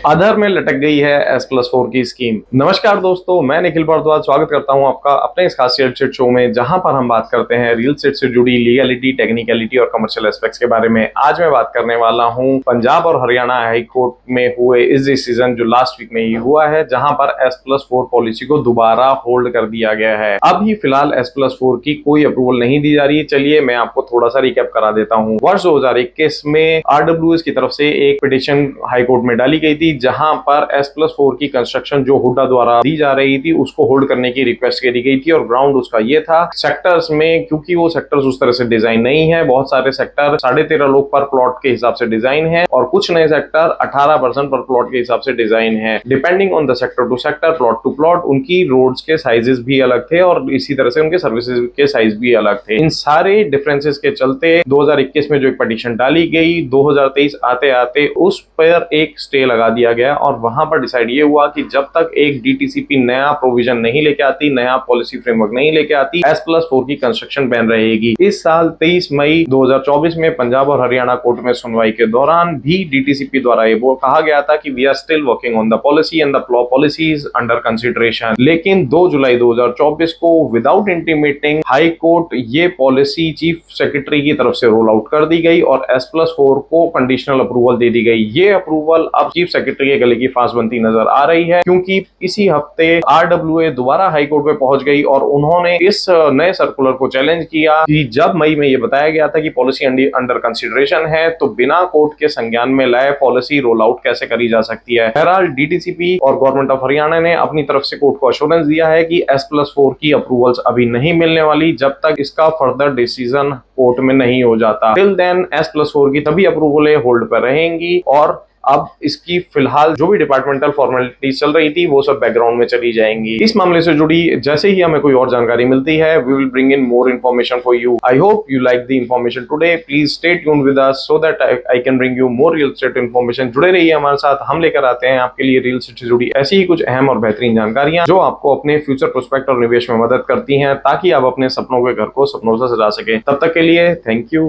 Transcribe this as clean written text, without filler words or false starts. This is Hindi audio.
आधार में लटक गई है S+4 की स्कीम। नमस्कार दोस्तों, मैं निखिल भारद्वाज स्वागत करता हूं आपका अपने इस खास रियल एस्टेट शो में, जहां पर हम बात करते हैं रियल एस्टेट से जुड़ी लीगलिटी, टेक्निकलिटी और कमर्शियल एस्पेक्ट्स के बारे में। आज मैं बात करने वाला हूं पंजाब और हरियाणा हाई कोर्ट में हुए इस डिसीजन जो लास्ट वीक में ही हुआ है, जहां पर S+4 पॉलिसी को दोबारा होल्ड कर दिया गया है। अभी फिलहाल S+4 की कोई अप्रूवल नहीं दी जा रही है। चलिए मैं आपको थोड़ा सा रिकैप करा देता हूँ। वर्ष 2021 में RWS की तरफ से एक पिटिशन हाई कोर्ट में डाली गई थी, जहां पर S+4 की कंस्ट्रक्शन जो हुडा द्वारा दी जा रही थी उसको होल्ड करने की रिक्वेस्ट करी गई थी। और ग्राउंड उसका ये था, सेक्टर्स में, क्योंकि वो सेक्टर्स उस तरह से डिजाइन नहीं है, बहुत सारे सेक्टर 13.5 लोग पर प्लॉट के हिसाब से डिजाइन है और कुछ नए सेक्टर 18% पर प्लॉट के हिसाब से डिजाइन है। Depending on the sector to sector, plot to plot, उनकी रोड्स के साइजेस भी अलग थे और इसी तरह से उनके सर्विसेज के साइज भी अलग थे। इन सारे डिफरेंसेस के चलते 2021 में जो एक पिटीशन डाली गई, 2023 आते आते उस पर एक स्टे लगा दिया गया और वहां पर डिसाइड ये हुआ कि जब तक एक डीटीसीपी नया प्रोविजन नहीं लेके आती, नया पॉलिसी फ्रेमवर्क नहीं लेके आती, S+4 की कंस्ट्रक्शन बैन रहेगी। इस साल 23 मई 2024 में पंजाब और हरियाणा कोर्ट में सुनवाई के दौरान भी डीटीसीपी द्वारा ये कहा गया था कि we are still working on the policy and the policy is under consideration. लेकिन 2 जुलाई 2024 को विदाउट इंटीमेटिंग हाई कोर्ट ये पॉलिसी चीफ सेक्रेटरी की तरफ से रोल आउट कर दी गई और S+4 को कंडीशनल अप्रूवल दे दी गई। ये अप्रूवल अब चीफ सेक्रेटरी के गले की फांस बनती नजर आ रही है, क्योंकि इसी हफ्ते RWA दोबारा हाई कोर्ट में पहुंच गई और उन्होंने इस नए सर्कुलर को चैलेंज किया कि जब मई में ये बताया गया था कि पॉलिसी अंडर कंसिडरेशन है, तो बिना कोर्ट के संज्ञान में लाए पॉलिसी रोल आउट कैसे करी जा सकती है। बहरहाल डीटीसीपी और गवर्नमेंट ऑफ हरियाणा ने अपनी तरफ से कोर्ट को अश्योरेंस दिया है कि S+4 की अप्रूवल्स अभी नहीं मिलने वाली जब तक इसका फर्दर डिसीजन कोर्ट में नहीं हो जाता। टिल देन S+4 की तभी अप्रूवलें होल्ड पर रहेंगी और अब इसकी फिलहाल जो भी डिपार्टमेंटल फॉर्मेलिटीज चल रही थी वो सब बैकग्राउंड में चली जाएंगी। इस मामले से जुड़ी जैसे ही हमें कोई और जानकारी मिलती है, we will bring in more information for you. I hope you like the information today. Please stay tuned with us so that I can bring you more real estate information. जुड़े रहिए हमारे साथ, हम लेकर आते हैं आपके लिए रियल एस्टेट से जुड़ी ऐसी ही कुछ अहम और बेहतरीन जानकारियां जो आपको अपने फ्यूचर प्रोस्पेक्ट और निवेश में मदद करती हैं, ताकि आप अपने सपनों के घर को सपनों से सजा सके। तब तक के लिए थैंक यू।